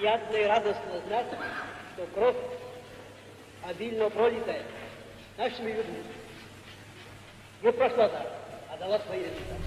Приятно и радостно знать, что кровь, обильно пролитая нашими людьми, не прошла так, а дала свои результаты.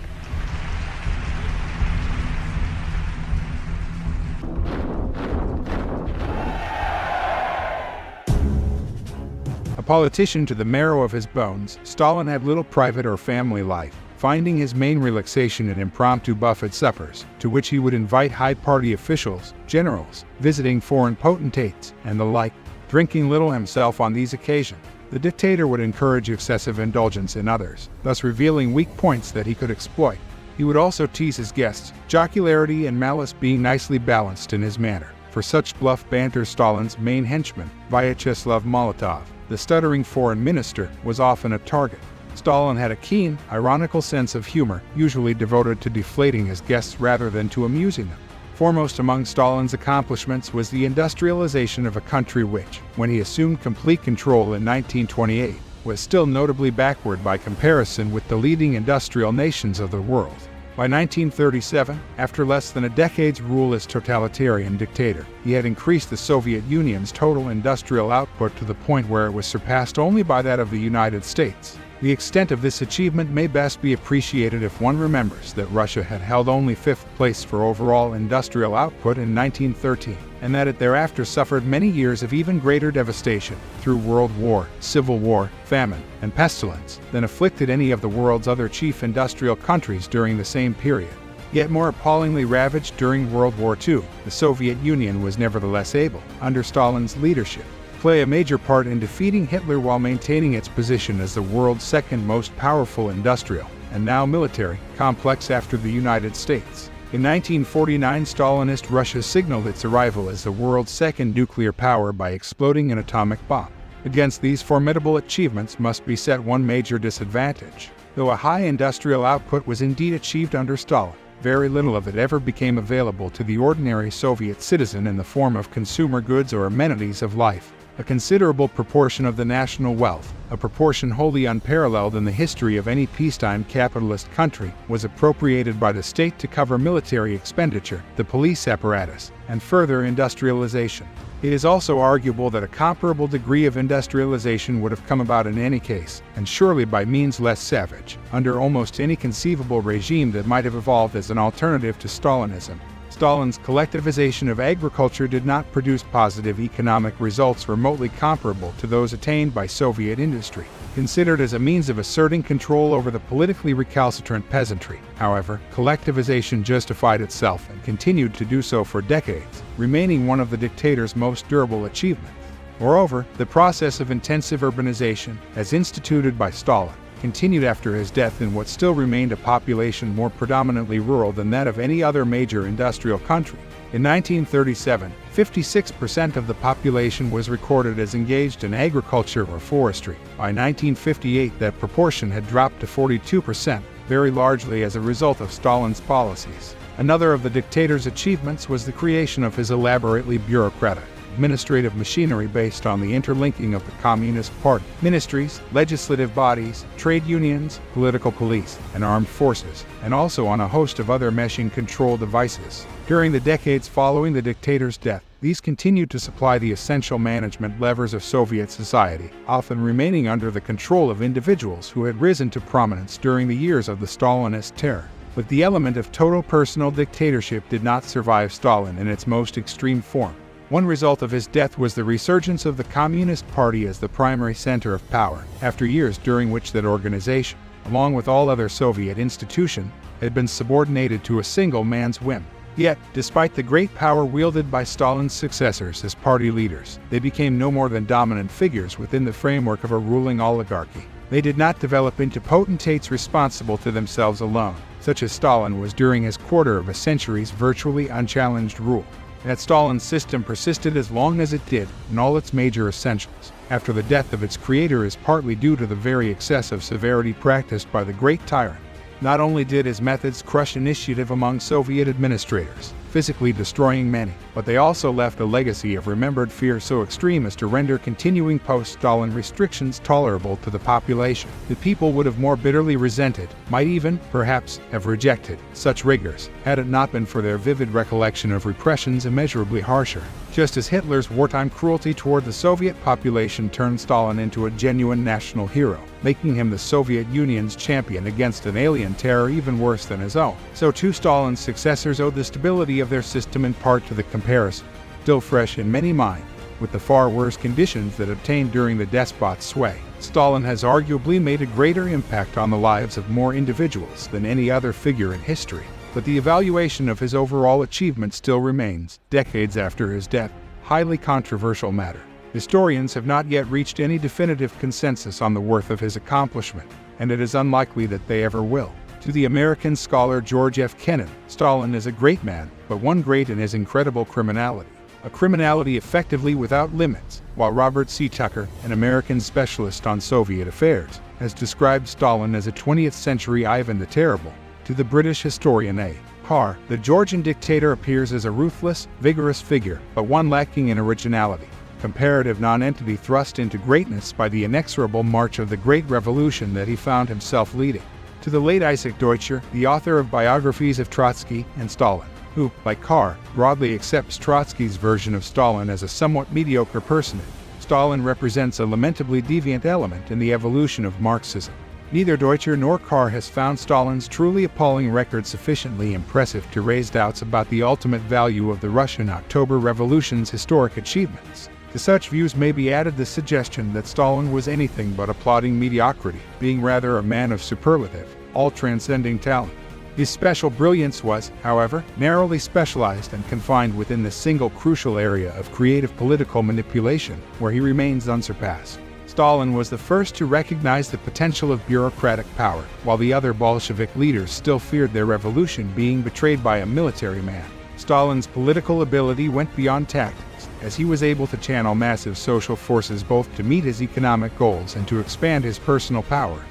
A politician to the marrow of his bones, Stalin had little private or family life, finding his main relaxation in impromptu buffet suppers, to which he would invite high party officials, generals, visiting foreign potentates, and the like. Drinking little himself on these occasions, the dictator would encourage excessive indulgence in others, thus revealing weak points that he could exploit. He would also tease his guests, jocularity and malice being nicely balanced in his manner. For such bluff banter, Stalin's main henchman, Vyacheslav Molotov, the stuttering foreign minister, was often a target. Stalin had a keen, ironical sense of humor, usually devoted to deflating his guests rather than to amusing them. Foremost among Stalin's accomplishments was the industrialization of a country which, when he assumed complete control in 1928, was still notably backward by comparison with the leading industrial nations of the world. By 1937, after less than a decade's rule as totalitarian dictator, he had increased the Soviet Union's total industrial output to the point where it was surpassed only by that of the United States. The extent of this achievement may best be appreciated if one remembers that Russia had held only fifth place for overall industrial output in 1913, and that it thereafter suffered many years of even greater devastation through World War, Civil War, famine, and pestilence than afflicted any of the world's other chief industrial countries during the same period. Yet more appallingly ravaged during World War II, the Soviet Union was nevertheless able, under Stalin's leadership, play a major part in defeating Hitler while maintaining its position as the world's second most powerful industrial, and now military, complex after the United States. In 1949, Stalinist Russia signaled its arrival as the world's second nuclear power by exploding an atomic bomb. Against these formidable achievements must be set one major disadvantage. Though a high industrial output was indeed achieved under Stalin, very little of it ever became available to the ordinary Soviet citizen in the form of consumer goods or amenities of life. A considerable proportion of the national wealth, a proportion wholly unparalleled in the history of any peacetime capitalist country, was appropriated by the state to cover military expenditure, the police apparatus, and further industrialization. It is also arguable that a comparable degree of industrialization would have come about in any case, and surely by means less savage, under almost any conceivable regime that might have evolved as an alternative to Stalinism. Stalin's collectivization of agriculture did not produce positive economic results remotely comparable to those attained by Soviet industry. Considered as a means of asserting control over the politically recalcitrant peasantry, however, collectivization justified itself and continued to do so for decades, remaining one of the dictator's most durable achievements. Moreover, the process of intensive urbanization, as instituted by Stalin, continued after his death in what still remained a population more predominantly rural than that of any other major industrial country. In 1937, 56% of the population was recorded as engaged in agriculture or forestry. By 1958, that proportion had dropped to 42%, very largely as a result of Stalin's policies. Another of the dictator's achievements was the creation of his elaborately bureaucratic administrative machinery based on the interlinking of the Communist Party, ministries, legislative bodies, trade unions, political police, and armed forces, and also on a host of other meshing control devices. During the decades following the dictator's death, these continued to supply the essential management levers of Soviet society, often remaining under the control of individuals who had risen to prominence during the years of the Stalinist terror. But the element of total personal dictatorship did not survive Stalin in its most extreme form. One result of his death was the resurgence of the Communist Party as the primary center of power, after years during which that organization, along with all other Soviet institutions, had been subordinated to a single man's whim. Yet, despite the great power wielded by Stalin's successors as party leaders, they became no more than dominant figures within the framework of a ruling oligarchy. They did not develop into potentates responsible to themselves alone, such as Stalin was during his quarter of a century's virtually unchallenged rule. That Stalin's system persisted as long as it did in all its major essentials after the death of its creator is partly due to the very excessive severity practiced by the great tyrant. Not only did his methods crush initiative among Soviet administrators, physically destroying many, but they also left a legacy of remembered fear so extreme as to render continuing post-Stalin restrictions tolerable to the population. The people would have more bitterly resented, might even, perhaps, have rejected such rigors, had it not been for their vivid recollection of repressions immeasurably harsher. Just as Hitler's wartime cruelty toward the Soviet population turned Stalin into a genuine national hero, making him the Soviet Union's champion against an alien terror even worse than his own, so too Stalin's successors owed the stability of their system in part to the comparison, still fresh in many minds, with the far worse conditions that obtained during the despot's sway. Stalin has arguably made a greater impact on the lives of more individuals than any other figure in history, but the evaluation of his overall achievement still remains, decades after his death, highly controversial matter. Historians have not yet reached any definitive consensus on the worth of his accomplishment, and it is unlikely that they ever will. To the American scholar George F. Kennan, Stalin is a great man, but one great in his incredible criminality. A criminality effectively without limits, while Robert C. Tucker, an American specialist on Soviet affairs, has described Stalin as a 20th century Ivan the Terrible. To the British historian A. Carr, the Georgian dictator appears as a ruthless, vigorous figure, but one lacking in originality. Comparative nonentity thrust into greatness by the inexorable march of the Great Revolution that he found himself leading. To the late Isaac Deutscher, the author of biographies of Trotsky and Stalin, who, like Carr, broadly accepts Trotsky's version of Stalin as a somewhat mediocre personage, Stalin represents a lamentably deviant element in the evolution of Marxism. Neither Deutscher nor Carr has found Stalin's truly appalling record sufficiently impressive to raise doubts about the ultimate value of the Russian October Revolution's historic achievements. To such views may be added the suggestion that Stalin was anything but a plodding mediocrity, being rather a man of superlative, all-transcending talent. His special brilliance was, however, narrowly specialized and confined within the single crucial area of creative political manipulation, where he remains unsurpassed. Stalin was the first to recognize the potential of bureaucratic power, while the other Bolshevik leaders still feared their revolution being betrayed by a military man. Stalin's political ability went beyond tactics, as he was able to channel massive social forces both to meet his economic goals and to expand his personal power,